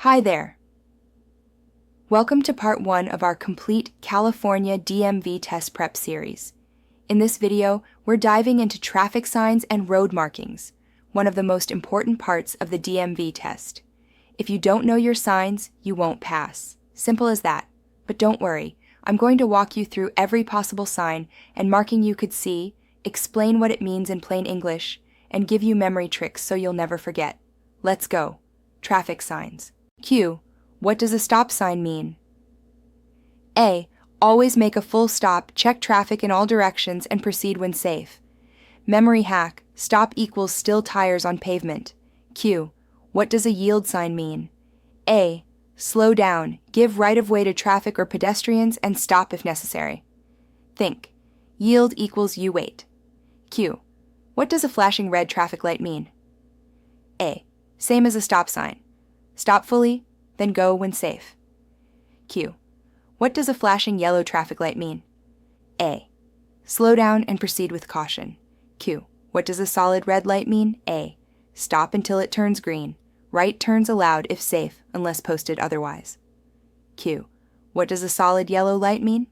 Hi there. Welcome to part 1 of our complete California DMV test prep series. In this video, we're diving into traffic signs and road markings, one of the most important parts of the DMV test. If you don't know your signs, you won't pass. Simple as that. But don't worry, I'm going to walk you through every possible sign and marking you could see, explain what it means in plain English, and give you memory tricks so you'll never forget. Let's go. Traffic signs. Q. What does a stop sign mean? A. Always make a full stop, check traffic in all directions, and proceed when safe. Memory hack. Stop equals still tires on pavement. Q. What does a yield sign mean? A. Slow down, give right-of-way to traffic or pedestrians, and stop if necessary. Think. Yield equals you wait. Q. What does a flashing red traffic light mean? A. Same as a stop sign. Stop fully, then go when safe. Q. What does a flashing yellow traffic light mean? A. Slow down and proceed with caution. Q. What does a solid red light mean? A. Stop until it turns green. Right turns allowed if safe, unless posted otherwise. Q. What does a solid yellow light mean?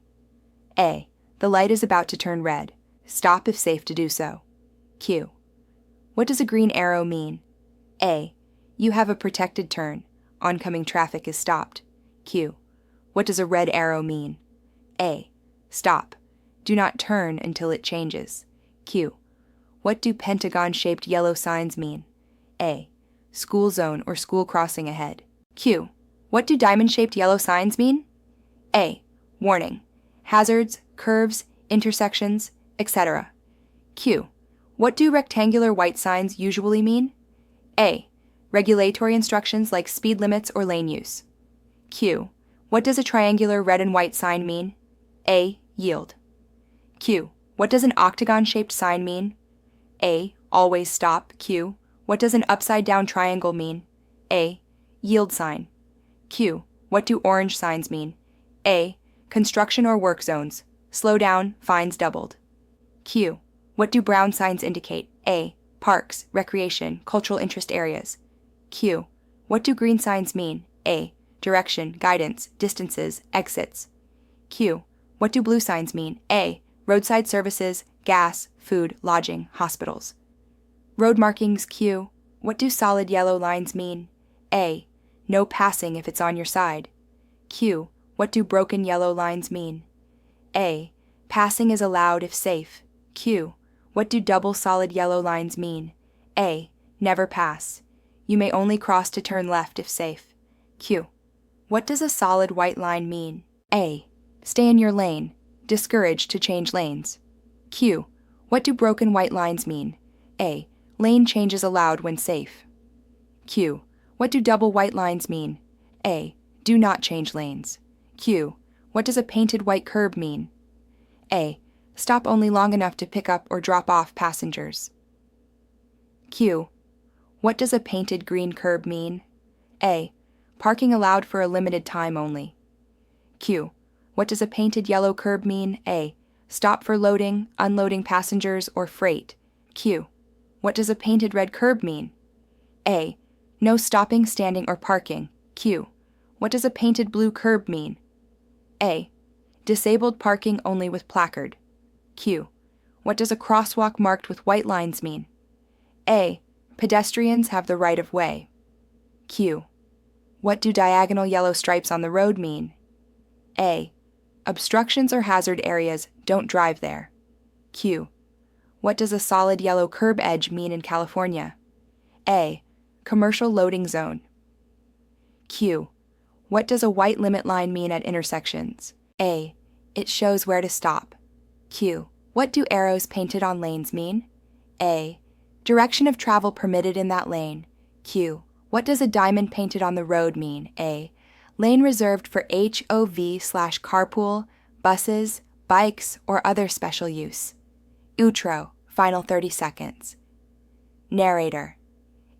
A. The light is about to turn red. Stop if safe to do so. Q. What does a green arrow mean? A. You have a protected turn. Oncoming traffic is stopped. Q. What does a red arrow mean? A. Stop. Do not turn until it changes. Q. What do pentagon-shaped yellow signs mean? A. School zone or school crossing ahead. Q. What do diamond-shaped yellow signs mean? A. Warning. Hazards, curves, intersections, etc. Q. What do rectangular white signs usually mean? A. Regulatory instructions like speed limits or lane use. Q. What does a triangular red and white sign mean? A. Yield. Q. What does an octagon-shaped sign mean? A. Always stop. Q. What does an upside-down triangle mean? A. Yield sign. Q. What do orange signs mean? A. Construction or work zones. Slow down, fines doubled. Q. What do brown signs indicate? A. Parks, recreation, cultural interest areas. Q. What do green signs mean? A. Direction, guidance, distances, exits. Q. What do blue signs mean? A. Roadside services, gas, food, lodging, hospitals. Road markings. Q. What do solid yellow lines mean? A. No passing if it's on your side. Q. What do broken yellow lines mean? A. Passing is allowed if safe. Q. What do double solid yellow lines mean? A. Never pass. You may only cross to turn left if safe. Q. What does a solid white line mean? A. Stay in your lane. Discouraged to change lanes. Q. What do broken white lines mean? A. Lane changes allowed when safe. Q. What do double white lines mean? A. Do not change lanes. Q. What does a painted white curb mean? A. Stop only long enough to pick up or drop off passengers. Q. What does a painted green curb mean? A. Parking allowed for a limited time only. Q. What does a painted yellow curb mean? A. Stop for loading, unloading passengers, or freight. Q. What does a painted red curb mean? A. No stopping, standing, or parking. Q. What does a painted blue curb mean? A. Disabled parking only with placard. Q. What does a crosswalk marked with white lines mean? A. Pedestrians have the right of way. Q. What do diagonal yellow stripes on the road mean? A. Obstructions or hazard areas, don't drive there. Q. What does a solid yellow curb edge mean in California? A. Commercial loading zone. Q. What does a white limit line mean at intersections? A. It shows where to stop. Q. What do arrows painted on lanes mean? A. Direction of travel permitted in that lane. Q. What does a diamond painted on the road mean? A. Lane reserved for HOV/carpool, buses, bikes, or other special use. Outro, final 30 seconds. Narrator.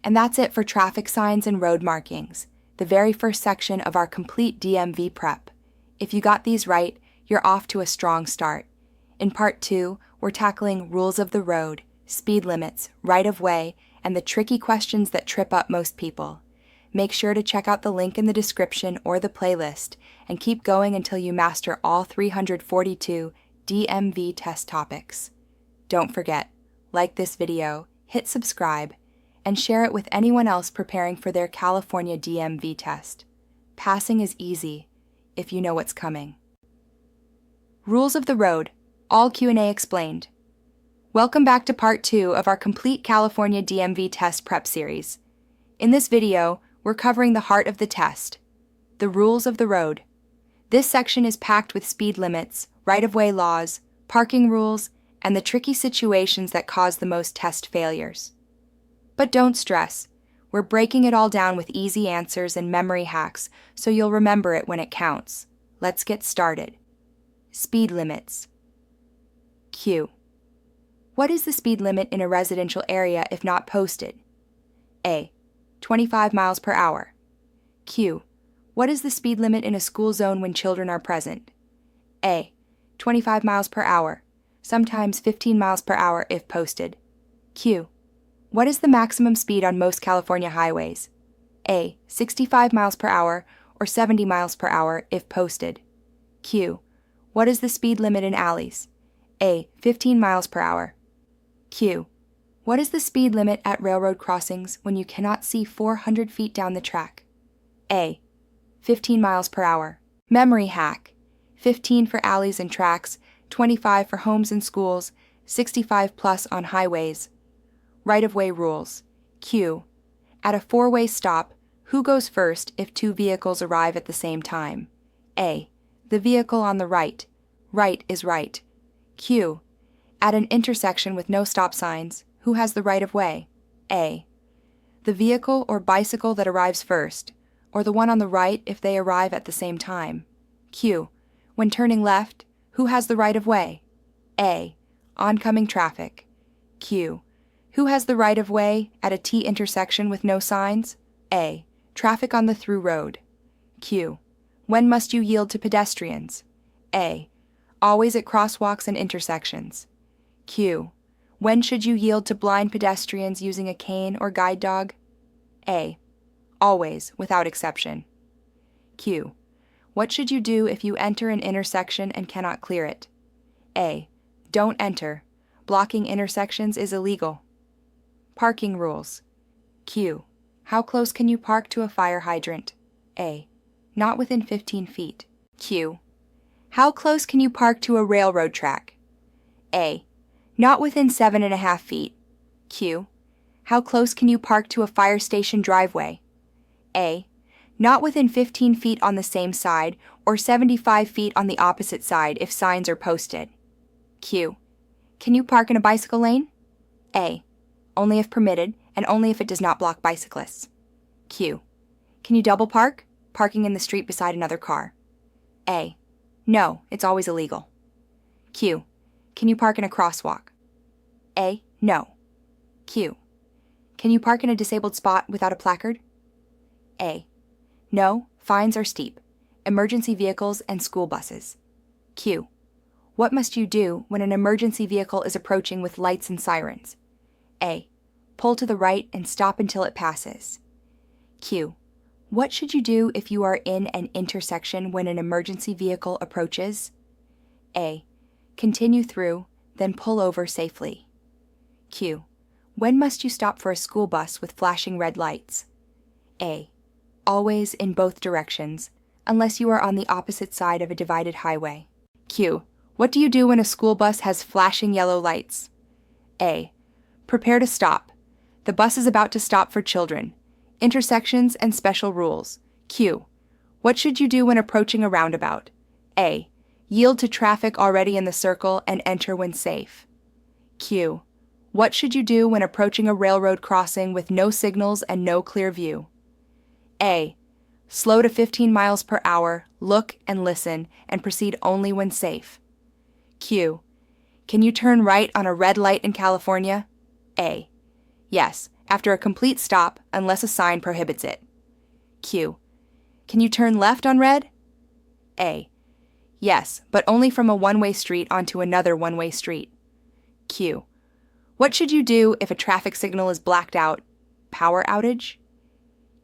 And that's it for traffic signs and road markings, the very first section of our complete DMV prep. If you got these right, you're off to a strong start. In Part 2, we're tackling rules of the road, speed limits, right-of-way, and the tricky questions that trip up most people. Make sure to check out the link in the description or the playlist and keep going until you master all 342 DMV test topics. Don't forget, like this video, hit subscribe, and share it with anyone else preparing for their California DMV test. Passing is easy if you know what's coming. Rules of the road, all Q&A explained. Welcome back to part 2 of our complete California DMV test prep series. In this video, we're covering the heart of the test, the rules of the road. This section is packed with speed limits, right-of-way laws, parking rules, and the tricky situations that cause the most test failures. But don't stress. We're breaking it all down with easy answers and memory hacks so you'll remember it when it counts. Let's get started. Speed limits. Q. What is the speed limit in a residential area if not posted? A. 25 miles per hour. Q. What is the speed limit in a school zone when children are present? A. 25 miles per hour, sometimes 15 miles per hour if posted. Q. What is the maximum speed on most California highways? A. 65 miles per hour or 70 miles per hour if posted. Q. What is the speed limit in alleys? A. 15 miles per hour. Q. What is the speed limit at railroad crossings when you cannot see 400 feet down the track? A. 15 miles per hour. Memory hack. 15 for alleys and tracks, 25 for homes and schools, 65 plus on highways. Right-of-way rules. Q. At a four-way stop, who goes first if two vehicles arrive at the same time? A. The vehicle on the right. Right is right. Q. At an intersection with no stop signs, who has the right-of-way? A. The vehicle or bicycle that arrives first, or the one on the right if they arrive at the same time. Q. When turning left, who has the right-of-way? A. Oncoming traffic. Q. Who has the right-of-way at a T intersection with no signs? A. Traffic on the through road. Q. When must you yield to pedestrians? A. Always at crosswalks and intersections. Q. When should you yield to blind pedestrians using a cane or guide dog? A. Always, without exception. Q. What should you do if you enter an intersection and cannot clear it? A. Don't enter. Blocking intersections is illegal. Parking rules. Q. How close can you park to a fire hydrant? A. Not within 15 feet. Q. How close can you park to a railroad track? A. Not within 7.5 feet. Q. How close can you park to a fire station driveway? A. Not within 15 feet on the same side or 75 feet on the opposite side if signs are posted. Q. Can you park in a bicycle lane? A. Only if permitted and only if it does not block bicyclists. Q. Can you double park, parking in the street beside another car? A. No, it's always illegal. Q. Can you park in a crosswalk? A. No. Q. Can you park in a disabled spot without a placard? A. No, fines are steep. Emergency vehicles and school buses. Q. What must you do when an emergency vehicle is approaching with lights and sirens? A. Pull to the right and stop until it passes. Q. What should you do if you are in an intersection when an emergency vehicle approaches? A. Continue through, then pull over safely. Q. When must you stop for a school bus with flashing red lights? A. Always in both directions, unless you are on the opposite side of a divided highway. Q. What do you do when a school bus has flashing yellow lights? A. Prepare to stop. The bus is about to stop for children. Intersections and special rules. Q. What should you do when approaching a roundabout? A. Yield to traffic already in the circle and enter when safe. Q. What should you do when approaching a railroad crossing with no signals and no clear view? A. Slow to 15 miles per hour, look and listen, and proceed only when safe. Q. Can you turn right on a red light in California? A. Yes, after a complete stop, unless a sign prohibits it. Q. Can you turn left on red? A. Yes, but only from a one-way street onto another one-way street. Q. What should you do if a traffic signal is blacked out? Power outage?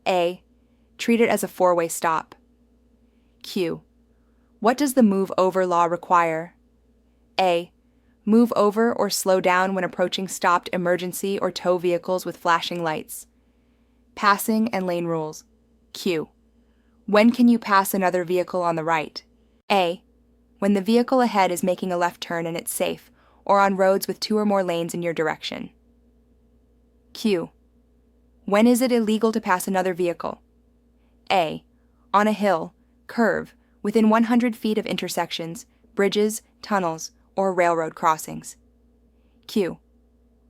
A. Treat it as a four-way stop. Q. What does the move over law require? A. Move over or slow down when approaching stopped emergency or tow vehicles with flashing lights. Passing and lane rules. Q. When can you pass another vehicle on the right? A. When the vehicle ahead is making a left turn and it's safe, or on roads with 2 or more lanes in your direction. Q. When is it illegal to pass another vehicle? A. On a hill, curve, within 100 feet of intersections, bridges, tunnels, or railroad crossings. Q.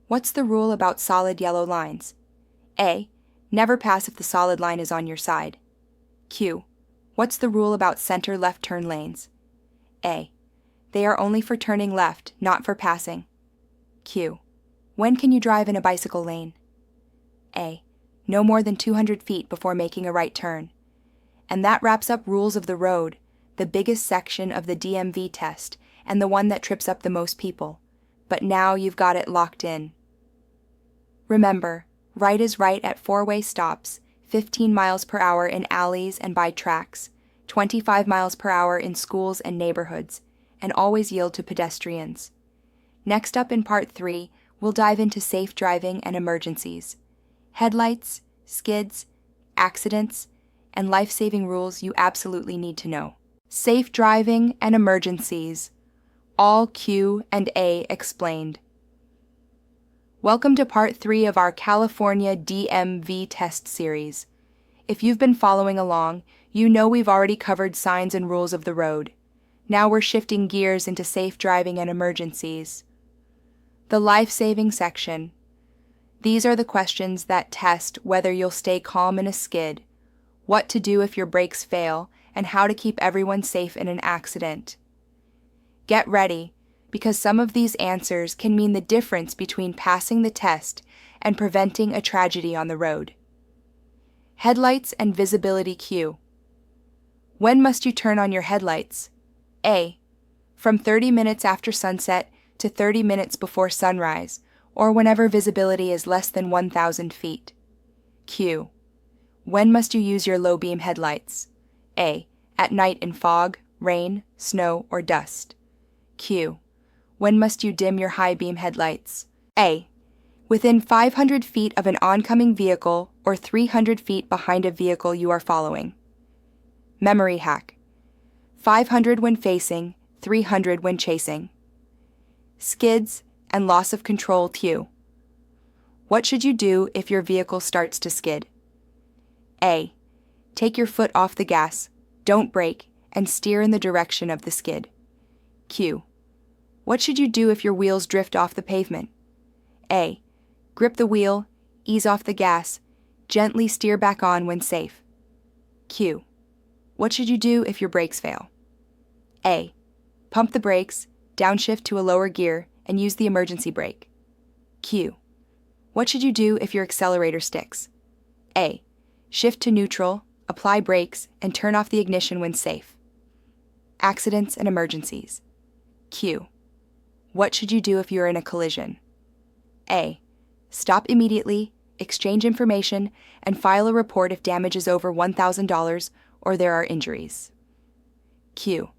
What's the rule about solid yellow lines? A. Never pass if the solid line is on your side. Q. What's the rule about center left turn lanes? A. They are only for turning left, not for passing. Q. When can you drive in a bicycle lane? A. No more than 200 feet before making a right turn. And that wraps up Rules of the Road, the biggest section of the DMV test, and the one that trips up the most people. But now you've got it locked in. Remember, right is right at four-way stops, 15 miles per hour in alleys and by tracks, 25 miles per hour in schools and neighborhoods, and always yield to pedestrians. Next up in Part 3, we'll dive into safe driving and emergencies. Headlights, skids, accidents, and life-saving rules you absolutely need to know. Safe driving and emergencies. All Q and A explained. Welcome to Part 3 of our California DMV Test series. If you've been following along, you know we've already covered signs and rules of the road. Now we're shifting gears into safe driving and emergencies. The life-saving section. These are the questions that test whether you'll stay calm in a skid, what to do if your brakes fail, and how to keep everyone safe in an accident. Get ready, because some of these answers can mean the difference between passing the test and preventing a tragedy on the road. Headlights and visibility cue. When must you turn on your headlights? A. From 30 minutes after sunset to 30 minutes before sunrise, or whenever visibility is less than 1,000 feet. Q. When must you use your low beam headlights? A. At night in fog, rain, snow, or dust. Q. When must you dim your high beam headlights? A. Within 500 feet of an oncoming vehicle or 300 feet behind a vehicle you are following. Memory hack. 500 when facing, 300 when chasing. Skids and loss of control cue. What should you do if your vehicle starts to skid? A. Take your foot off the gas, don't brake, and steer in the direction of the skid. Q. What should you do if your wheels drift off the pavement? A. Grip the wheel, ease off the gas, gently steer back on when safe. Q. What should you do if your brakes fail? A. Pump the brakes, downshift to a lower gear, and use the emergency brake. Q. What should you do if your accelerator sticks? A. Shift to neutral, apply brakes, and turn off the ignition when safe. Accidents and emergencies. Q. What should you do if you're in a collision? A. Stop immediately, exchange information, and file a report if damage is over $1,000 or there are injuries. Q.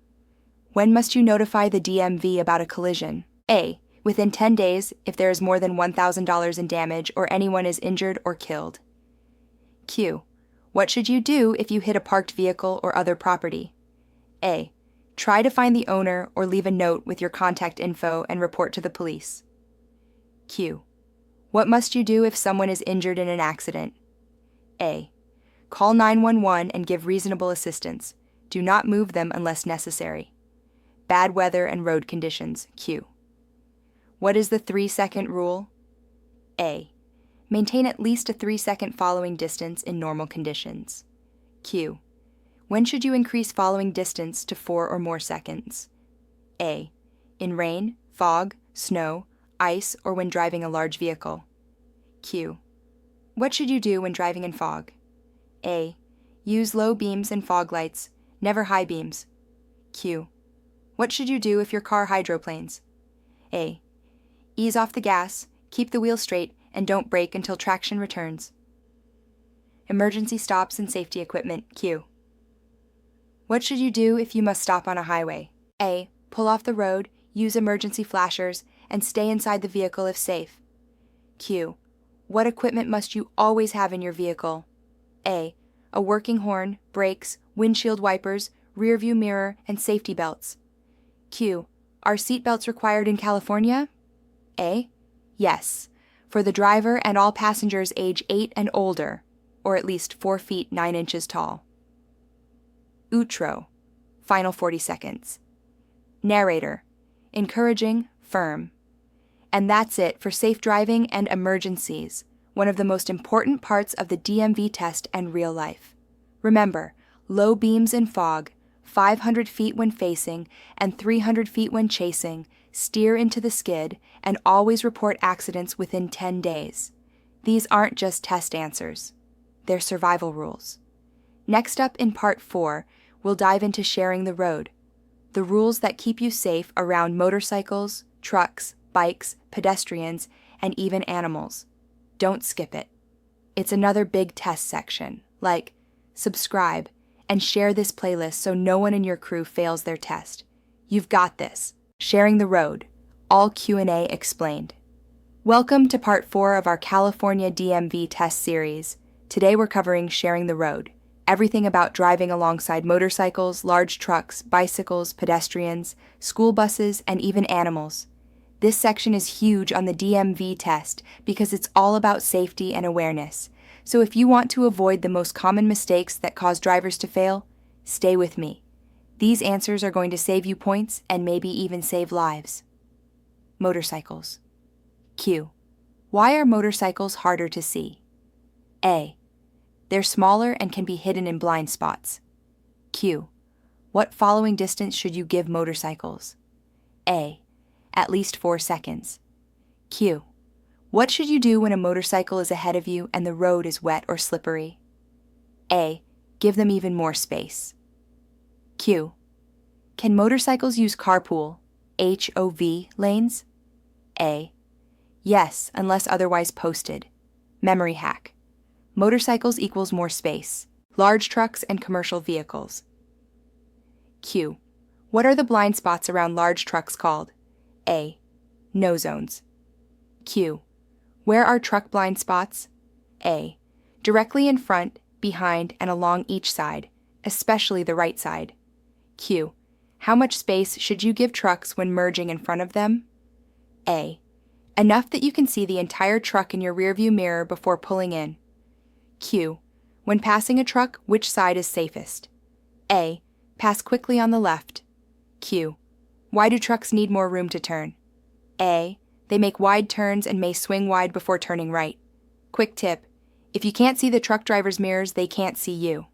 When must you notify the DMV about a collision? A. Within 10 days if there is more than $1,000 in damage or anyone is injured or killed. Q. What should you do if you hit a parked vehicle or other property? A. Try to find the owner or leave a note with your contact info and report to the police. Q. What must you do if someone is injured in an accident? A. Call 911 and give reasonable assistance. Do not move them unless necessary. Bad weather and road conditions. Q. What is the 3-second rule? A. Maintain at least a 3-second following distance in normal conditions. Q. When should you increase following distance to 4 or more seconds? A. In rain, fog, snow, ice, or when driving a large vehicle. Q. What should you do when driving in fog? A. Use low beams and fog lights, never high beams. Q. What should you do if your car hydroplanes? A. Ease off the gas, keep the wheel straight, and don't brake until traction returns. Emergency stops and safety equipment. Q. What should you do if you must stop on a highway? A. Pull off the road, use emergency flashers, and stay inside the vehicle if safe. Q. What equipment must you always have in your vehicle? A. A working horn, brakes, windshield wipers, rearview mirror, and safety belts. Q. Are seat belts required in California? A. Yes, for the driver and all passengers age 8 and older, or at least 4 feet 9 inches tall. Outro. Final 40 seconds. Narrator. Encouraging, firm. And that's it for safe driving and emergencies, one of the most important parts of the DMV test and real life. Remember, low beams and fog, 500 feet when facing and 300 feet when chasing, steer into the skid, and always report accidents within 10 days. These aren't just test answers. They're survival rules. Next up in Part 4, we'll dive into sharing the road, the rules that keep you safe around motorcycles, trucks, bikes, pedestrians, and even animals. Don't skip it. It's another big test section, like subscribe and share this playlist so no one in your crew fails their test. You've got this. Sharing the road. All Q&A explained. Welcome to Part 4 of our California DMV test series. Today we're covering sharing the road. Everything about driving alongside motorcycles, large trucks, bicycles, pedestrians, school buses, and even animals. This section is huge on the DMV test because it's all about safety and awareness. So if you want to avoid the most common mistakes that cause drivers to fail, stay with me. These answers are going to save you points and maybe even save lives. Motorcycles. Q. Why are motorcycles harder to see? A. They're smaller and can be hidden in blind spots. Q. What following distance should you give motorcycles? A. At least 4 seconds. Q. What should you do when a motorcycle is ahead of you and the road is wet or slippery? A. Give them even more space. Q. Can motorcycles use carpool, HOV, lanes? A. Yes, unless otherwise posted. Memory hack. Motorcycles equals more space. Large trucks and commercial vehicles. Q. What are the blind spots around large trucks called? A. No zones. Q. Where are truck blind spots? A. Directly in front, behind, and along each side, especially the right side. Q. How much space should you give trucks when merging in front of them? A. Enough that you can see the entire truck in your rearview mirror before pulling in. Q. When passing a truck, which side is safest? A. Pass quickly on the left. Q. Why do trucks need more room to turn? A. They make wide turns and may swing wide before turning right. Quick tip. If you can't see the truck driver's mirrors, they can't see you.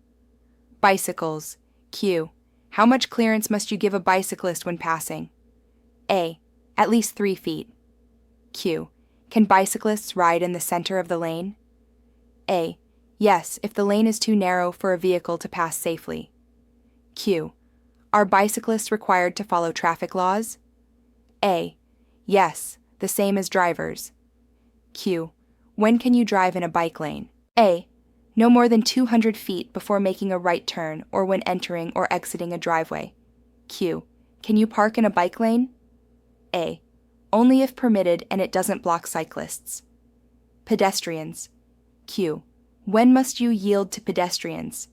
Bicycles. Q. How much clearance must you give a bicyclist when passing? A. At least 3 feet. Q. Can bicyclists ride in the center of the lane? A. Yes, if the lane is too narrow for a vehicle to pass safely. Q. Are bicyclists required to follow traffic laws? A. Yes, the same as drivers. Q. When can you drive in a bike lane? A. No more than 200 feet before making a right turn or when entering or exiting a driveway. Q. Can you park in a bike lane? A. Only if permitted and it doesn't block cyclists. Pedestrians. Q. When must you yield to pedestrians?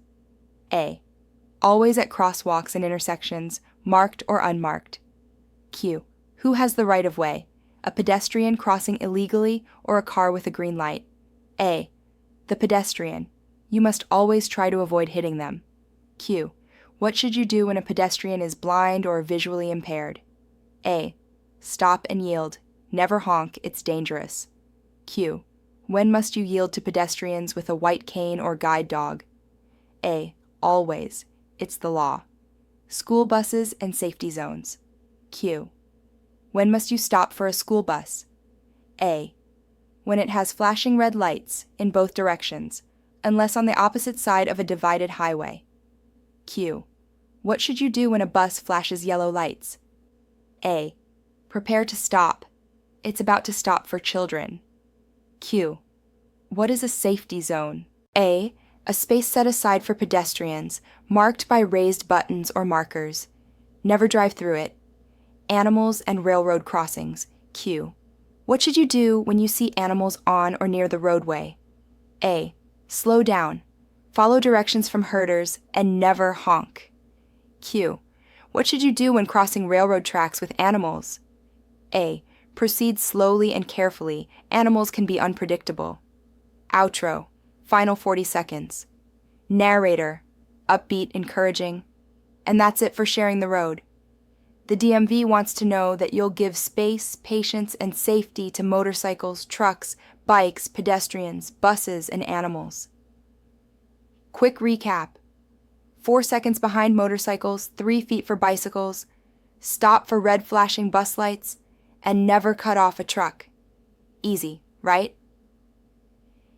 A. Always at crosswalks and intersections, marked or unmarked. Q. Who has the right of way? A pedestrian crossing illegally or a car with a green light? A. The pedestrian. You must always try to avoid hitting them. Q. What should you do when a pedestrian is blind or visually impaired? A. Stop and yield. Never honk, it's dangerous. Q. When must you yield to pedestrians with a white cane or guide dog? A. Always. It's the law. School buses and safety zones. Q. When must you stop for a school bus? A. When it has flashing red lights in both directions, unless on the opposite side of a divided highway. Q. What should you do when a bus flashes yellow lights? A. Prepare to stop. It's about to stop for children. Q. What is a safety zone? A. A space set aside for pedestrians, marked by raised buttons or markers. Never drive through it. Animals and railroad crossings. Q. What should you do when you see animals on or near the roadway? A. Slow down. Follow directions from herders and never honk. Q. What should you do when crossing railroad tracks with animals? A. Proceed slowly and carefully. Animals can be unpredictable. Outro. Final 40 seconds. Narrator. Upbeat, encouraging. And that's it for sharing the road. The DMV wants to know that you'll give space, patience, and safety to motorcycles, trucks, bikes, pedestrians, buses, and animals. Quick recap. 4 seconds behind motorcycles, 3 feet for bicycles, stop for red flashing bus lights, and never cut off a truck. Easy, right?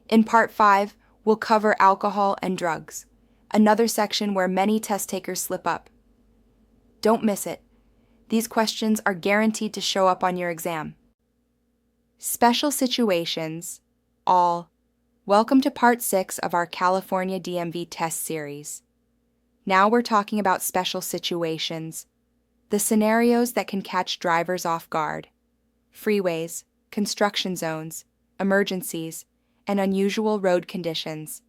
In Part 5, we'll cover alcohol and drugs, another section where many test takers slip up. Don't miss it. These questions are guaranteed to show up on your exam. Special situations, all. Welcome to Part 6 of our California DMV Test series. Now we're talking about special situations, the scenarios that can catch drivers off guard. Freeways, construction zones, emergencies, and unusual road conditions.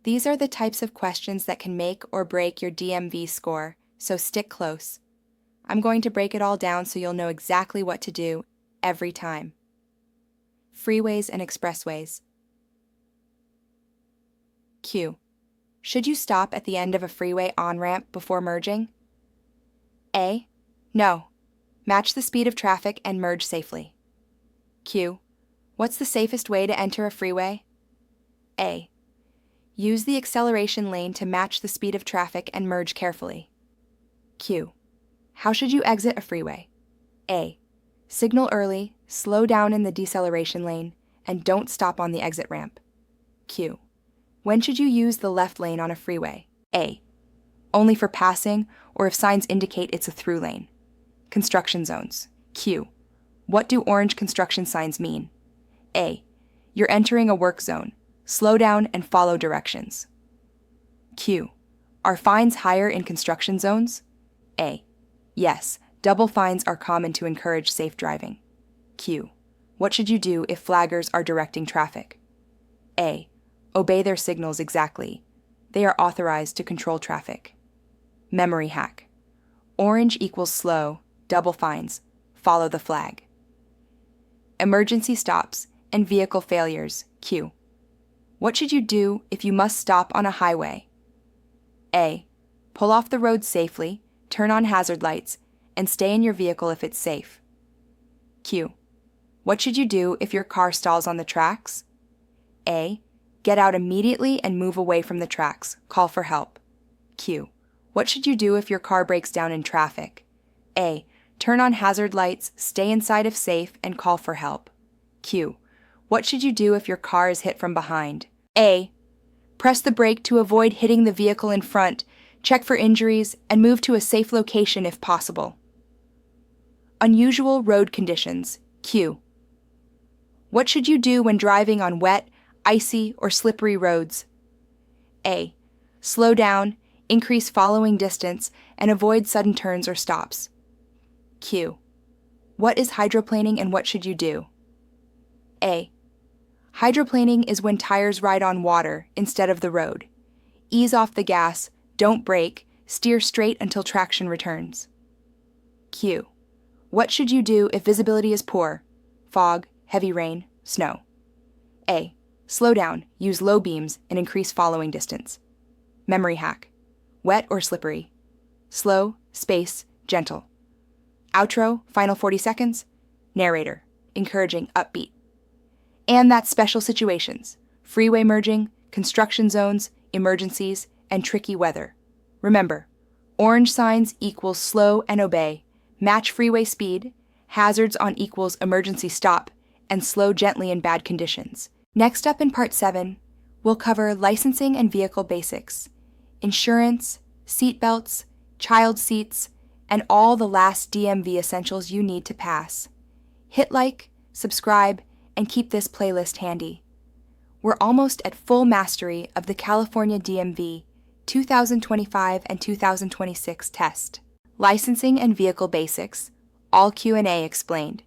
These are the types of questions that can make or break your DMV score, so stick close. I'm going to break it all down so you'll know exactly what to do every time. Freeways and expressways. Q. Should you stop at the end of a freeway on-ramp before merging? A. No. Match the speed of traffic and merge safely. Q. What's the safest way to enter a freeway? A. Use the acceleration lane to match the speed of traffic and merge carefully. Q. How should you exit a freeway? A. Signal early, slow down in the deceleration lane, and don't stop on the exit ramp. Q. When should you use the left lane on a freeway? A. Only for passing or if signs indicate it's a through lane. Construction zones. Q. What do orange construction signs mean? A. You're entering a work zone. Slow down and follow directions. Q. Are fines higher in construction zones? A. Yes, double fines are common to encourage safe driving. Q. What should you do if flaggers are directing traffic? A. Obey their signals exactly. They are authorized to control traffic. Memory hack. Orange equals slow, double fines, follow the flag. Emergency stops and vehicle failures. Q. What should you do if you must stop on a highway? A. Pull off the road safely, turn on hazard lights, and stay in your vehicle if it's safe. Q. What should you do if your car stalls on the tracks? A. Get out immediately and move away from the tracks. Call for help. Q. What should you do if your car breaks down in traffic? A. Turn on hazard lights, stay inside if safe, and call for help. Q. What should you do if your car is hit from behind? A. Press the brake to avoid hitting the vehicle in front, check for injuries, and move to a safe location if possible. Unusual road conditions. Q. What should you do when driving on wet, icy, or slippery roads? A. Slow down, increase following distance, and avoid sudden turns or stops. Q. What is hydroplaning and what should you do? A. Hydroplaning is when tires ride on water instead of the road. Ease off the gas, don't brake, steer straight until traction returns. Q. What should you do if visibility is poor? Fog, heavy rain, snow. A. Slow down, use low beams, and increase following distance. Memory hack. Wet or slippery? Slow, space, gentle. Outro, final 40 seconds. Narrator, encouraging, upbeat. And that's special situations, freeway merging, construction zones, emergencies, and tricky weather. Remember, orange signs equals slow and obey, match freeway speed, hazards on equals emergency stop, and slow gently in bad conditions. Next up in Part 7, we'll cover licensing and vehicle basics, insurance, seat belts, child seats, and all the last DMV essentials you need to pass. Hit like, subscribe, and keep this playlist handy. We're almost at full mastery of the California DMV 2025 and 2026 test. Licensing and Vehicle Basics, all Q&A explained.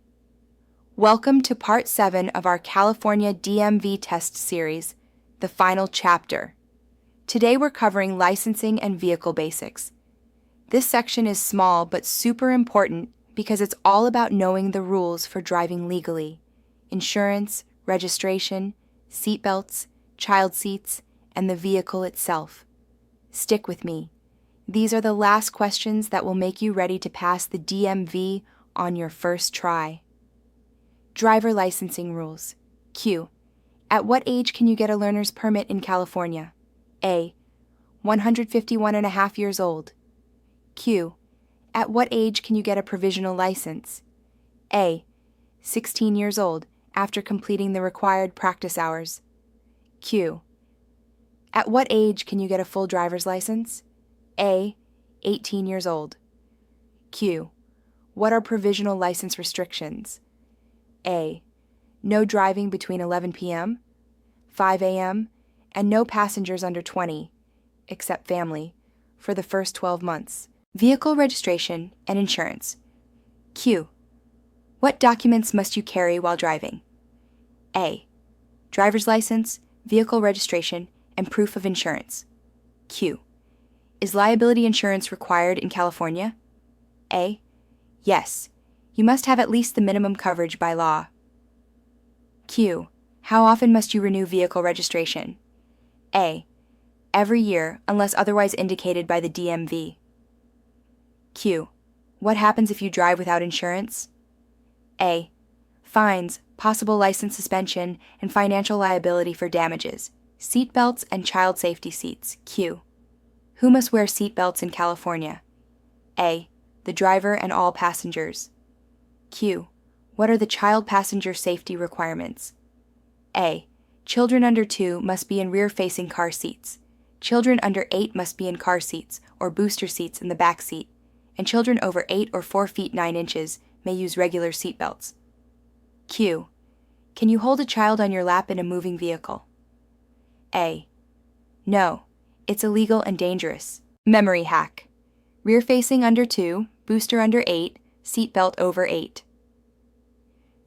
Welcome to Part 7 of our California DMV Test series, the final chapter. Today we're covering Licensing and Vehicle Basics. This section is small but super important because it's all about knowing the rules for driving legally: insurance, registration, seatbelts, child seats, and the vehicle itself. Stick with me. These are the last questions that will make you ready to pass the DMV on your first try. Driver licensing rules. Q. At what age can you get a learner's permit in California? A. 151 and a half years old. Q. At what age can you get a provisional license? A. 16 years old after completing the required practice hours. Q. At what age can you get a full driver's license? A. 18 years old. Q. What are provisional license restrictions? A. No driving between 11 p.m., 5 a.m., and no passengers under 20, except family, for the first 12 months. Vehicle registration and insurance. Q. What documents must you carry while driving? A. Driver's license, vehicle registration, and proof of insurance. Q. Is liability insurance required in California? A. Yes. You must have at least the minimum coverage by law. Q. How often must you renew vehicle registration? A. Every year, unless otherwise indicated by the DMV. Q. What happens if you drive without insurance? A. Fines, possible license suspension, and financial liability for damages. Seatbelts and child safety seats. Q. Who must wear seatbelts in California? A. The driver and all passengers. Q. What are the child passenger safety requirements? A. Children under 2 must be in rear-facing car seats. Children under 8 must be in car seats or booster seats in the back seat, and children over 8 or 4 feet 9 inches may use regular seatbelts. Q. Can you hold a child on your lap in a moving vehicle? A. No. It's illegal and dangerous. Memory hack. Rear-facing under 2, booster under 8, seatbelt over 8.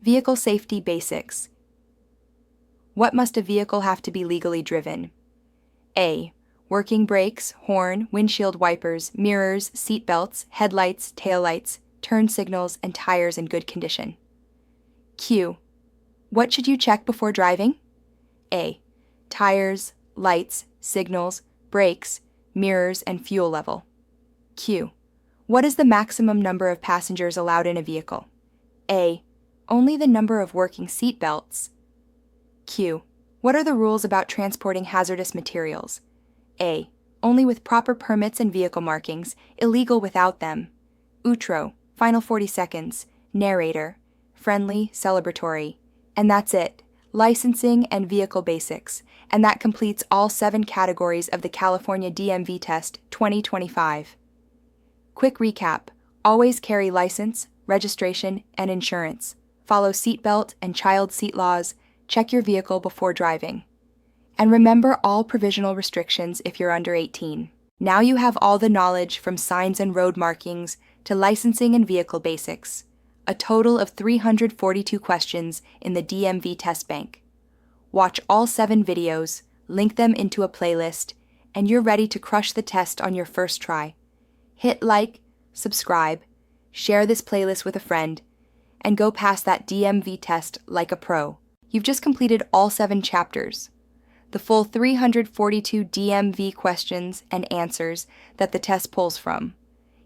Vehicle safety basics. What must a vehicle have to be legally driven? A. Working brakes, horn, windshield wipers, mirrors, seatbelts, headlights, taillights, turn signals, and tires in good condition. Q. What should you check before driving? A. Tires, lights, signals, brakes, mirrors, and fuel level. Q. What is the maximum number of passengers allowed in a vehicle? A. Only the number of working seat belts. Q. What are the rules about transporting hazardous materials? A. Only with proper permits and vehicle markings, illegal without them. Outro, final 40 seconds, narrator, friendly, celebratory. And that's it. Licensing and vehicle basics. And that completes all 7 categories of the California DMV Test 2025. Quick recap. Always carry license, registration, and insurance. Follow seatbelt and child seat laws. Check your vehicle before driving. And remember all provisional restrictions if you're under 18. Now you have all the knowledge from signs and road markings to licensing and vehicle basics. A total of 342 questions in the DMV Test Bank. Watch all 7 videos, link them into a playlist, and you're ready to crush the test on your first try. Hit like, subscribe, share this playlist with a friend, and go past that DMV test like a pro. You've just completed all 7 chapters. The full 342 DMV questions and answers that the test pulls from.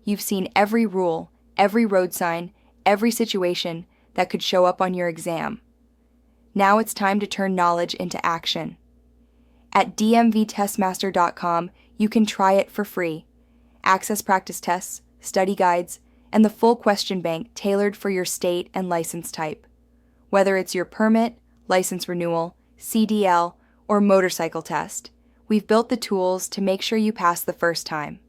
You've seen every rule, every road sign, every situation that could show up on your exam. Now it's time to turn knowledge into action. At DMVTestMaster.com, you can try it for free. Access practice tests, study guides, and the full question bank tailored for your state and license type. Whether it's your permit, license renewal, CDL, or motorcycle test, we've built the tools to make sure you pass the first time.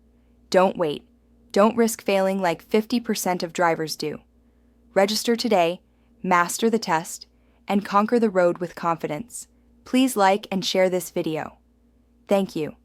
Don't wait. Don't risk failing like 50% of drivers do. Register today, master the test, and conquer the road with confidence. Please like and share this video. Thank you.